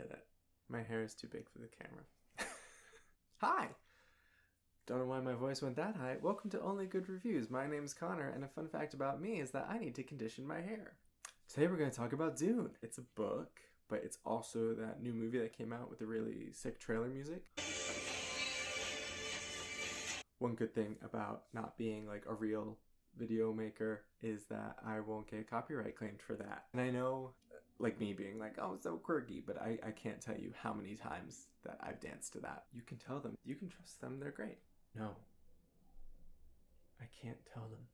did it. My hair is too big for the camera. Hi! Don't know why my voice went that high. Welcome to Only Good Reviews. My name's Connor, and a fun fact about me is that I need to condition my hair. Today we're going to talk about Dune. It's a book, but it's also that new movie that came out with the really sick trailer music. One good thing about not being like a real video maker is that I won't get copyright claimed for that. And I know, like me being like, oh, it's so quirky, but I can't tell you how many times that I've danced to that. You can tell them. You can trust them. They're great. No. I can't tell them.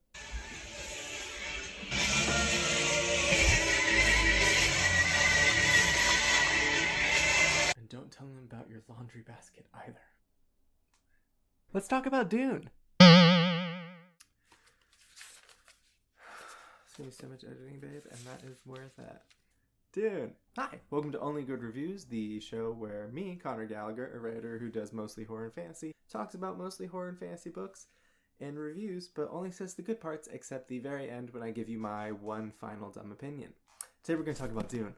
And don't tell them about your laundry basket either. Let's talk about Dune. It's gonna be so much editing, babe, and that is worth it. Dune. Hi, welcome to Only Good Reviews, the show where me, Connor Gallagher, a writer who does mostly horror and fantasy, talks about mostly horror and fantasy books and reviews, but only says the good parts except the very end when I give you my one final dumb opinion. Today we're going to talk about Dune.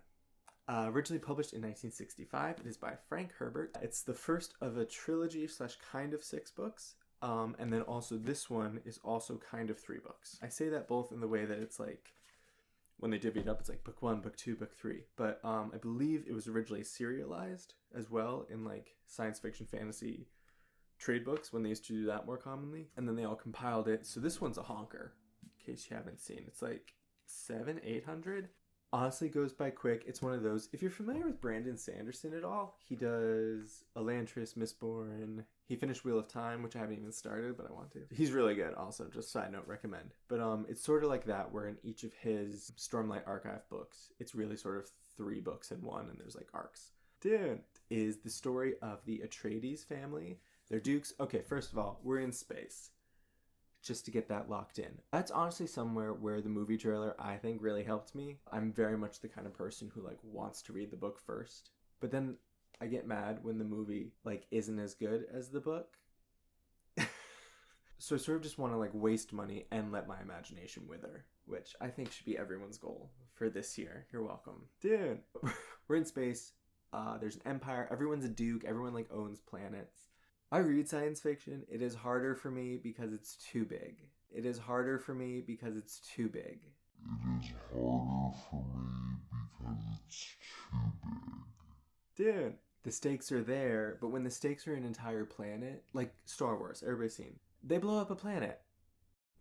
Originally published in 1965, it is by Frank Herbert. It's the first of a trilogy / kind of 6 books. And then also this one is also kind of 3 books. I say that both in the way that it's like, when they divvy it up, it's like book 1, book 2, book 3. But I believe it was originally serialized as well in like science fiction fantasy trade books when they used to do that more commonly. And then they all compiled it. So this one's a honker, in case you haven't seen. It's like 700-800. Honestly goes by quick. It's one of those, if you're familiar with Brandon Sanderson at all, he does Elantris, Mistborn. He finished Wheel of Time, which I haven't even started, but I want to. He's really good also, just side note, recommend. But it's sort of like that, where in each of his Stormlight Archive books, it's really sort of 3 books in one, and there's like arcs. Dune is the story of the Atreides family. They're dukes. Okay, first of all, we're in space. Just to get that locked in. That's honestly somewhere where the movie trailer, I think, really helped me. I'm very much the kind of person who like wants to read the book first, but then I get mad when the movie like isn't as good as the book. So I sort of just want to like waste money and let my imagination wither, which I think should be everyone's goal for this year. You're welcome. Dude, we're in space. There's an empire. Everyone's a duke. Everyone like owns planets. I read science fiction. It is harder for me because it's too big. It is harder for me because it's too big. It is harder for me because it's too big. Dude, the stakes are there, but when the stakes are an entire planet, like Star Wars, everybody's seen, they blow up a planet.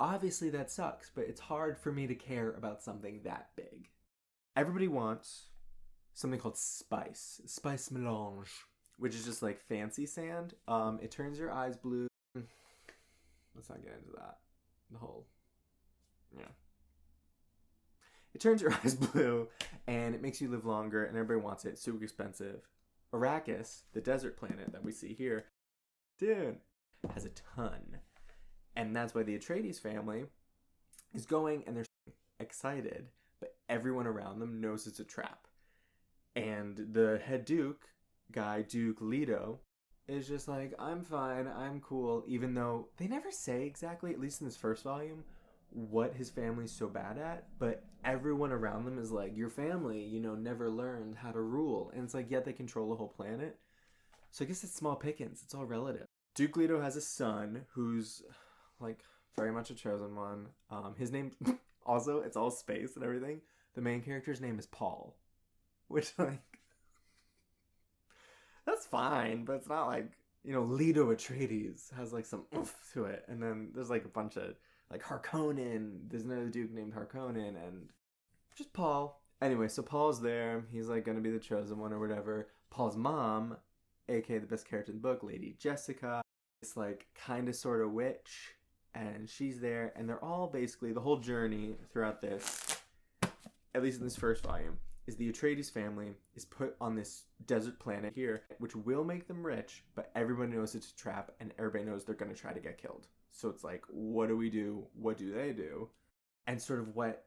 Obviously that sucks, but it's hard for me to care about something that big. Everybody wants something called spice melange, which is just like fancy sand. It turns your eyes blue. Let's not get into that. The whole, yeah. It turns your eyes blue, and it makes you live longer, and everybody wants it. Super expensive. Arrakis, the desert planet that we see here, dude, has a ton. And that's why the Atreides family is going, and they're excited, but everyone around them knows it's a trap. And the head duke guy, Duke Leto, is just like, I'm fine, I'm cool, even though they never say exactly, at least in this first volume, what his family's so bad at, but everyone around them is like, your family, never learned how to rule. And it's like, yet they control the whole planet. So I guess it's small pickings. It's all relative. Duke Leto has a son who's like very much a chosen one. His name, also, it's all space and everything. The main character's name is Paul, which like, that's fine, but it's not like, Leto Atreides has like some oomph to it. And then there's like a bunch of like Harkonnen. There's another duke named Harkonnen and just Paul. Anyway, so Paul's there. He's like gonna be the chosen one or whatever. Paul's mom, aka the best character in the book, Lady Jessica, is like kind of sort of witch. And she's there. And they're all basically, the whole journey throughout this, at least in this first volume, is the Atreides family is put on this desert planet here, which will make them rich, but everybody knows it's a trap, and everybody knows they're going to try to get killed. So it's like, what do we do? What do they do? And sort of what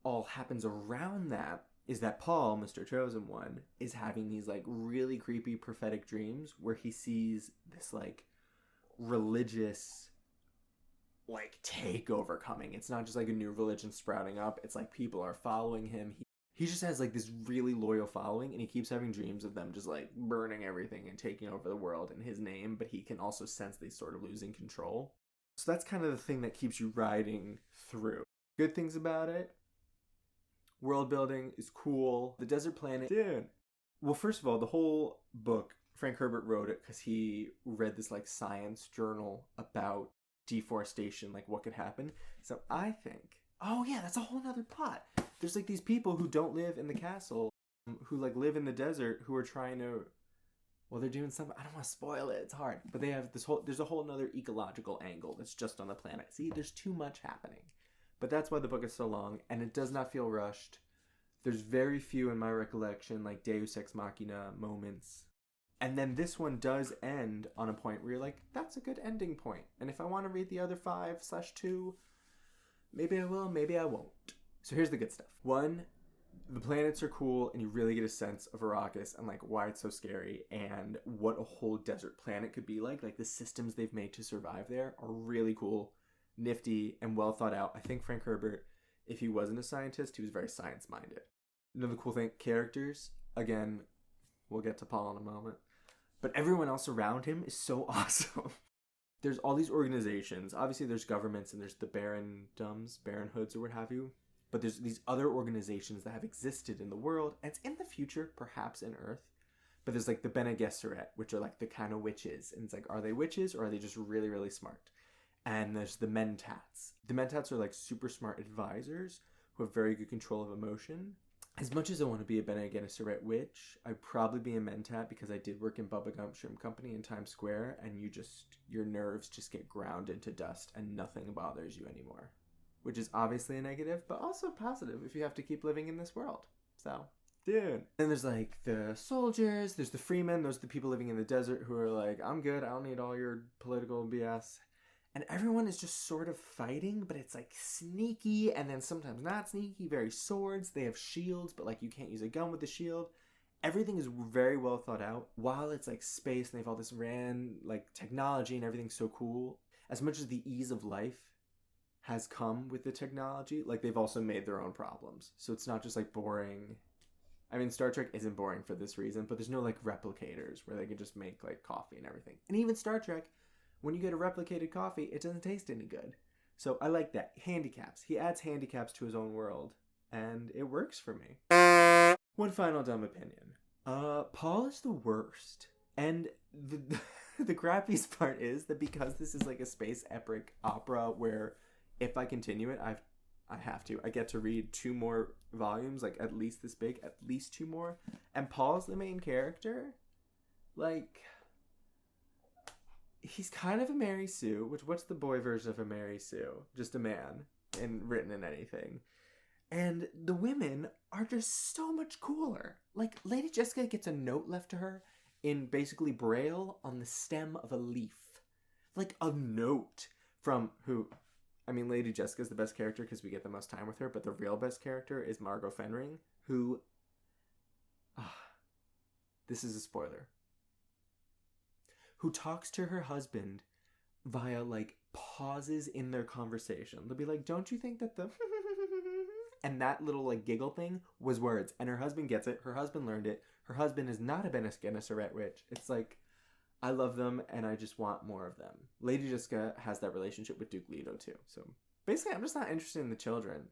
all happens around that is that Paul, Mr. Chosen One, is having these like really creepy prophetic dreams where he sees this like religious like takeover coming. It's not just like a new religion sprouting up. It's like people are following him. he just has like this really loyal following, and he keeps having dreams of them just like burning everything and taking over the world in his name, but he can also sense they sort of losing control. So that's kind of the thing that keeps you riding through. Good things about it: world building is cool. The desert planet, dude. Well, first of all, the whole book, Frank Herbert wrote it because he read this like science journal about deforestation, like what could happen. So I think, oh yeah, that's a whole nother plot. There's like these people who don't live in the castle, who like live in the desert, who are trying to, well, they're doing something. I don't want to spoil it. It's hard, but they have this whole. There's a whole nother ecological angle that's just on the planet. See, there's too much happening, but that's why the book is so long, and it does not feel rushed. There's very few in my recollection like Deus Ex Machina moments. And then this one does end on a point where you're like, that's a good ending point. And if I want to read the other 5/2, maybe I will, maybe I won't. So here's the good stuff. 1, the planets are cool, and you really get a sense of Arrakis and like why it's so scary and what a whole desert planet could be like. Like the systems they've made to survive there are really cool, nifty, and well thought out. I think Frank Herbert, if he wasn't a scientist, he was very science-minded. Another cool thing, characters. Again, we'll get to Paul in a moment. But everyone else around him is so awesome. There's all these organizations. Obviously, there's governments and there's the Baronhoods or what have you. But there's these other organizations that have existed in the world. And it's in the future, perhaps in Earth. But there's like the Bene Gesserit, which are like the kind of witches. And it's like, are they witches or are they just really, really smart? And there's the Mentats. The Mentats are like super smart advisors who have very good control of emotion. As much as I want to be a Bene Gesserit witch, I'd probably be a Mentat because I did work in Bubba Gump Shrimp Company in Times Square, and your nerves just get ground into dust and nothing bothers you anymore. Which is obviously a negative, but also positive if you have to keep living in this world. So, dude. Then there's like the soldiers, there's the freemen, those are the people living in the desert who are like, I'm good, I don't need all your political BS. And everyone is just sort of fighting, but it's like sneaky and then sometimes not sneaky, very swords. They have shields, but like you can't use a gun with the shield. Everything is very well thought out. While it's like space and they have all this like technology and everything's so cool. As much as the ease of life has come with the technology, like they've also made their own problems. So it's not just like boring. I mean, Star Trek isn't boring for this reason, but there's no like replicators where they can just make like coffee and everything. And even Star Trek, when you get a replicated coffee, it doesn't taste any good. So I like that. Handicaps. He adds handicaps to his own world, and it works for me. One final dumb opinion. Paul is the worst. And the crappiest part is that because this is like a space epic opera where if I continue it, I have to. I get to read 2 more volumes, like at least this big, at least 2 more. And Paul's the main character. Like, he's kind of a Mary Sue, what's the boy version of a Mary Sue? Just a man and written in anything. And the women are just so much cooler. Like, Lady Jessica gets a note left to her in basically Braille on the stem of a leaf. Like, a note from who... I mean, Lady Jessica's the best character because we get the most time with her, but the real best character is Margot Fenring, who... this is a spoiler. Who talks to her husband via, like, pauses in their conversation. They'll be like, don't you think that the... and that little, like, giggle thing was words. And her husband gets it. Her husband learned it. Her husband is not a Bene Gesserit witch. It's like, I love them, and I just want more of them. Lady Jessica has that relationship with Duke Leto, too. So, basically, I'm just not interested in the children.